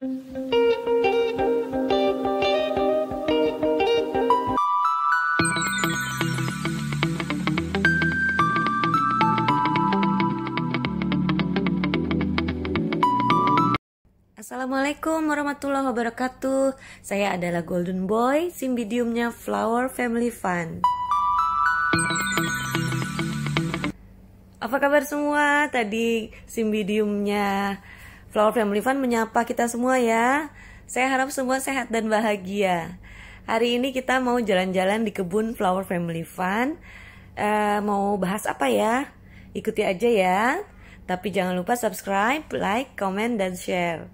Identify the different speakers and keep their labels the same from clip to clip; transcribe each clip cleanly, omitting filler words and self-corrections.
Speaker 1: Assalamualaikum warahmatullahi wabarakatuh. Saya adalah Golden Boy, Cymbidiumnya Flower Family Fun. Apa kabar semua? Tadi Cymbidiumnya Flower Family Fun menyapa kita semua ya. Saya harap semua sehat dan bahagia. Hari ini kita mau jalan-jalan di kebun Flower Family Fun. Mau bahas apa ya? Ikuti aja ya. Tapi jangan lupa subscribe, like, comment, dan share.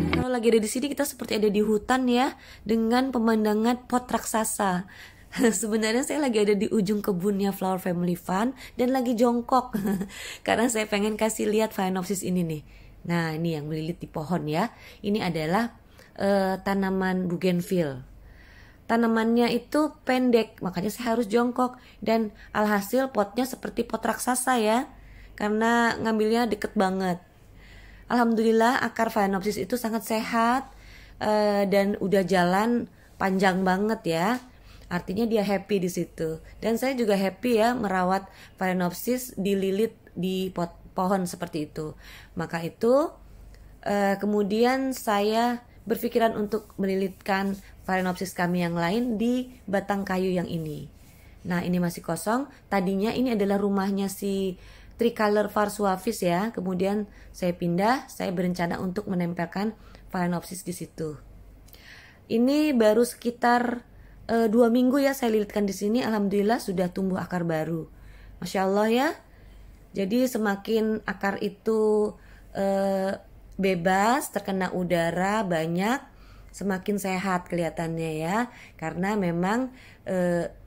Speaker 1: Kalau lagi ada di sini kita seperti ada di hutan ya, dengan pemandangan pot raksasa. Sebenarnya saya lagi ada di ujung kebunnya Flower Family Fun dan lagi jongkok karena saya pengen kasih lihat Phalaenopsis ini nih. Nah, ini yang melilit di pohon ya. Ini adalah tanaman bougainville. Tanamannya itu pendek, makanya saya harus jongkok. Dan alhasil potnya seperti pot raksasa ya, karena ngambilnya deket banget. Alhamdulillah akar Phalaenopsis itu sangat sehat dan udah jalan panjang banget ya. Artinya dia happy di situ. Dan saya juga happy ya merawat Phalaenopsis dililit di pohon seperti itu. Maka itu kemudian saya berpikiran untuk melilitkan Phalaenopsis kami yang lain di batang kayu yang ini. Nah, ini masih kosong. Tadinya ini adalah rumahnya si Tricolor Varsuavis ya. Kemudian saya pindah, saya berencana untuk menempelkan Phalaenopsis di situ. Ini baru sekitar 2 minggu ya saya lilitkan di sini. Alhamdulillah sudah tumbuh akar baru. Masya Allah ya. Jadi semakin akar itu bebas, terkena udara banyak, semakin sehat kelihatannya ya. Karena memang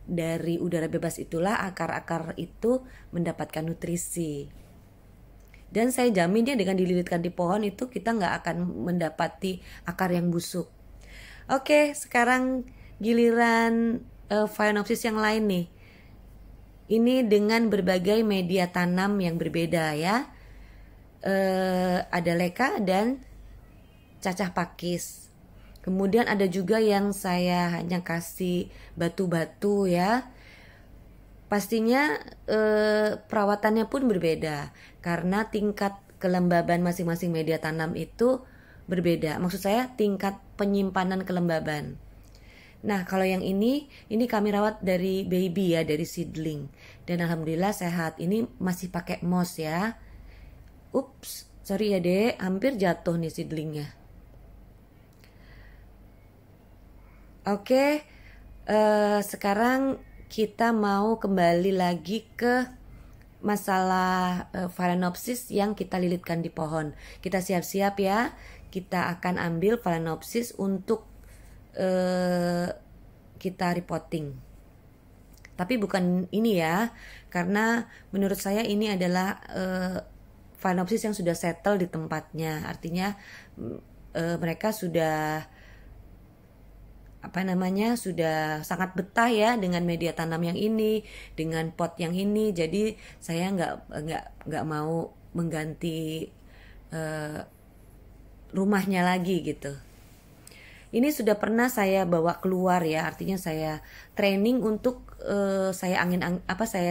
Speaker 1: dari udara bebas itulah akar-akar itu mendapatkan nutrisi. Dan saya jamin ya dengan dililitkan di pohon itu kita nggak akan mendapati akar yang busuk. Oke, sekarang giliran Phalaenopsis yang lain nih. Ini dengan berbagai media tanam yang berbeda ya. Ada leka dan cacah pakis. Kemudian ada juga yang saya hanya kasih batu-batu ya. Pastinya perawatannya pun berbeda karena tingkat kelembaban masing-masing media tanam itu berbeda. Maksud saya tingkat penyimpanan kelembaban. Nah, kalau yang ini kami rawat dari baby ya, dari seedling. Dan alhamdulillah sehat. Ini masih pakai moss ya. Ups, sorry ya dek, hampir jatuh nih seedlingnya. Oke, sekarang kita mau kembali lagi ke masalah Phalaenopsis yang kita lilitkan di pohon. Kita siap-siap ya. Kita akan ambil Phalaenopsis untuk kita repotting. Tapi bukan ini ya, karena menurut saya ini adalah Phalaenopsis yang sudah settle di tempatnya. Artinya mereka sudah sudah sangat betah ya dengan media tanam yang ini, dengan pot yang ini. Jadi saya nggak mau mengganti rumahnya lagi gitu. Ini sudah pernah saya bawa keluar ya, artinya saya training untuk saya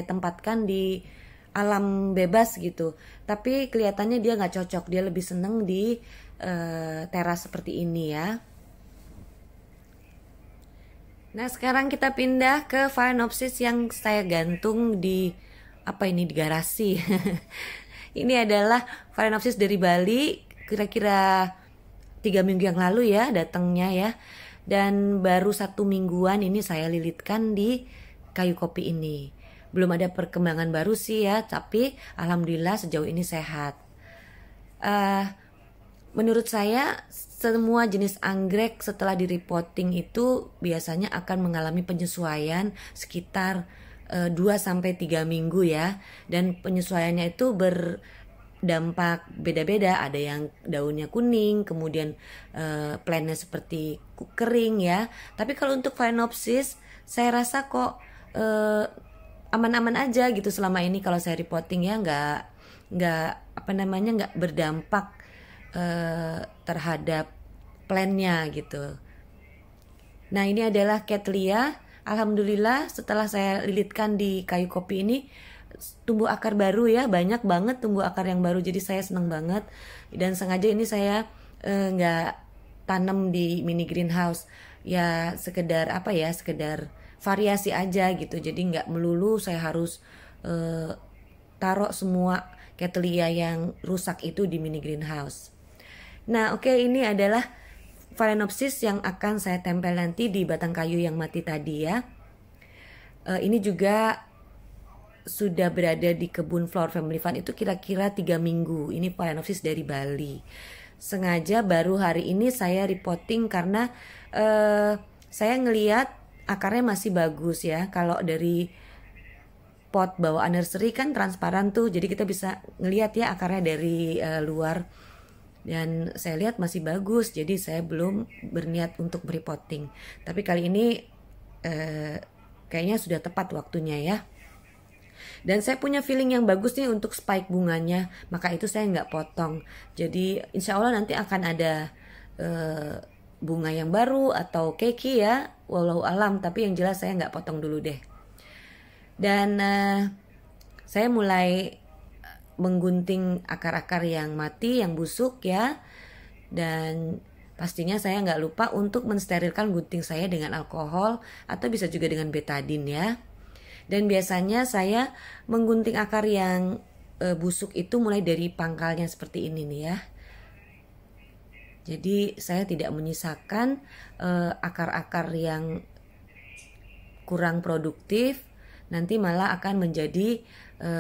Speaker 1: tempatkan di alam bebas gitu. Tapi kelihatannya dia nggak cocok, dia lebih seneng di teras seperti ini ya. Nah, sekarang kita pindah ke Phalaenopsis yang saya gantung di di garasi. Ini adalah Phalaenopsis dari Bali, kira-kira 3 minggu yang lalu ya datangnya ya. Dan baru 1 mingguan ini saya lilitkan di kayu kopi ini. Belum ada perkembangan baru sih ya, tapi alhamdulillah sejauh ini sehat. Menurut saya semua jenis anggrek setelah di repotting itu biasanya akan mengalami penyesuaian sekitar 2-3 minggu ya. Dan penyesuaiannya itu dampak beda-beda, ada yang daunnya kuning, kemudian plantnya seperti kering ya. Tapi kalau untuk Phalaenopsis saya rasa kok aman-aman aja gitu selama ini kalau saya repotting ya, nggak apa namanya, nggak berdampak terhadap plantnya gitu. Nah ini adalah Cattleya. Alhamdulillah setelah saya lilitkan di kayu kopi ini tumbuh akar baru ya, banyak banget tumbuh akar yang baru, jadi saya senang banget. Dan sengaja ini saya nggak tanam di mini greenhouse ya, sekedar apa ya, sekedar variasi aja gitu, jadi nggak melulu saya harus taruh semua Cattleya yang rusak itu di mini greenhouse. Nah oke, ini adalah Phalaenopsis yang akan saya tempel nanti di batang kayu yang mati tadi ya. Ini juga sudah berada di kebun Flower Family Fun itu kira-kira 3 minggu. Ini Phalaenopsis dari Bali. Sengaja baru hari ini saya repotting karena saya ngeliat akarnya masih bagus ya. Kalau dari pot bawaan nursery kan transparan tuh, jadi kita bisa ngeliat ya akarnya dari luar. Dan saya lihat masih bagus, jadi saya belum berniat untuk repotting. Tapi kali ini kayaknya sudah tepat waktunya ya. Dan saya punya feeling yang bagus nih untuk spike bunganya, maka itu saya nggak potong. Jadi insya Allah nanti akan ada bunga yang baru atau keki ya, wallahu alam. Tapi yang jelas saya nggak potong dulu deh. Dan saya mulai menggunting akar-akar yang mati, yang busuk ya. Dan pastinya saya nggak lupa untuk mensterilkan gunting saya dengan alkohol atau bisa juga dengan betadine ya. Dan biasanya saya menggunting akar yang busuk itu mulai dari pangkalnya seperti ini nih ya. Jadi saya tidak menyisakan akar-akar yang kurang produktif, nanti malah akan menjadi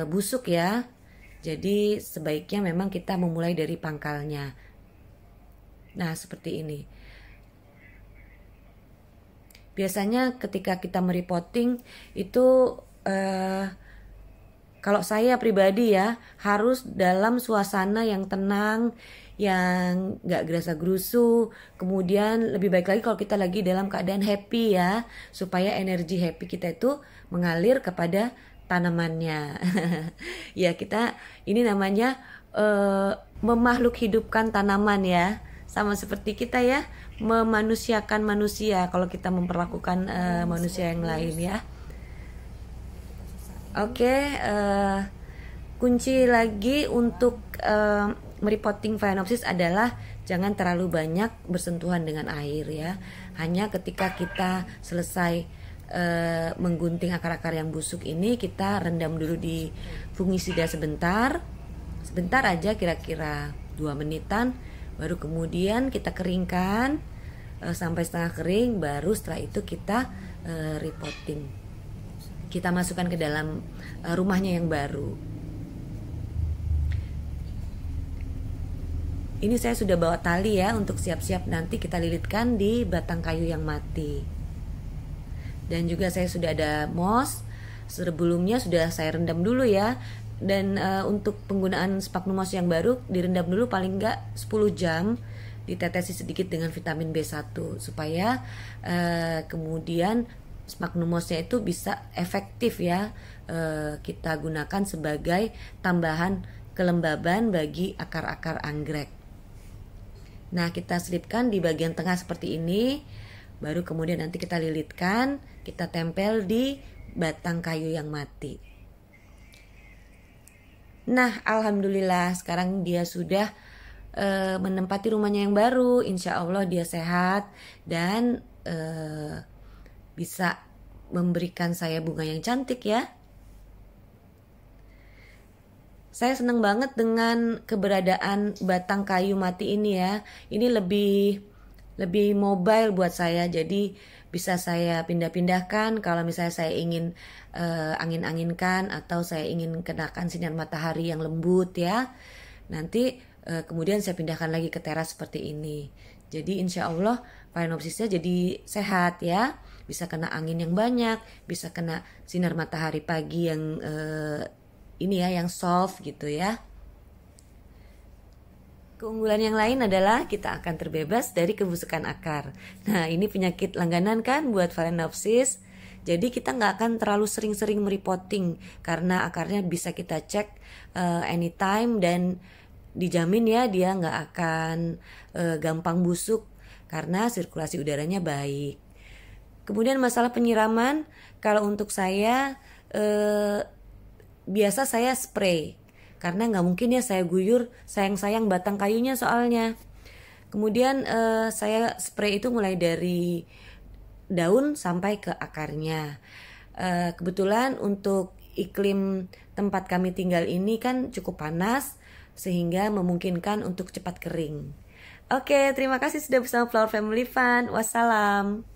Speaker 1: busuk ya. Jadi sebaiknya memang kita memulai dari pangkalnya. Nah seperti ini. Biasanya ketika kita merepotting itu kalau saya pribadi ya harus dalam suasana yang tenang, yang gak gerasa-gerusu. Kemudian lebih baik lagi kalau kita lagi dalam keadaan happy ya, supaya energi happy kita itu mengalir kepada tanamannya. Ya kita ini namanya memakhluk hidupkan tanaman ya, sama seperti kita ya memanusiakan manusia kalau kita memperlakukan manusia yang lain ya. Oke, kunci lagi untuk merepotting Phalaenopsis adalah jangan terlalu banyak bersentuhan dengan air ya. Hanya ketika kita selesai menggunting akar-akar yang busuk ini, kita rendam dulu di fungisida sebentar aja, kira-kira 2 menitan. Baru kemudian kita keringkan sampai setengah kering, baru setelah itu kita repotting. Kita masukkan ke dalam rumahnya yang baru. Ini saya sudah bawa tali ya untuk siap-siap nanti kita lilitkan di batang kayu yang mati. Dan juga saya sudah ada moss, sebelumnya sudah saya rendam dulu ya. Dan untuk penggunaan sphagnum moss yang baru direndam dulu paling enggak 10 jam, ditetesi sedikit dengan vitamin B1 supaya kemudian sphagnum mossnya itu bisa efektif ya, kita gunakan sebagai tambahan kelembaban bagi akar-akar anggrek. Nah kita selipkan di bagian tengah seperti ini, baru kemudian nanti kita lilitkan, kita tempel di batang kayu yang mati. Nah alhamdulillah sekarang dia sudah menempati rumahnya yang baru. Insya Allah dia sehat dan bisa memberikan saya bunga yang cantik ya. Saya senang banget dengan keberadaan batang kayu mati ini ya. Ini lebih mobile buat saya, jadi bisa saya pindah-pindahkan kalau misalnya saya ingin angin-anginkan atau saya ingin kenakan sinar matahari yang lembut ya. Nanti kemudian saya pindahkan lagi ke teras seperti ini. Jadi insya Allah Phalaenopsisnya jadi sehat ya, bisa kena angin yang banyak, bisa kena sinar matahari pagi yang ini ya, yang soft gitu ya. Keunggulan yang lain adalah kita akan terbebas dari kebusukan akar. Nah, ini penyakit langganan kan buat Phalaenopsis. Jadi kita nggak akan terlalu sering-sering merepotting karena akarnya bisa kita cek anytime dan dijamin ya dia nggak akan gampang busuk karena sirkulasi udaranya baik. Kemudian masalah penyiraman, kalau untuk saya biasa saya spray. Karena nggak mungkin ya saya guyur sayang-sayang batang kayunya soalnya. Kemudian saya spray itu mulai dari daun sampai ke akarnya. Kebetulan untuk iklim tempat kami tinggal ini kan cukup panas sehingga memungkinkan untuk cepat kering. Oke, terima kasih sudah bersama Flower Family Fun. Wassalam.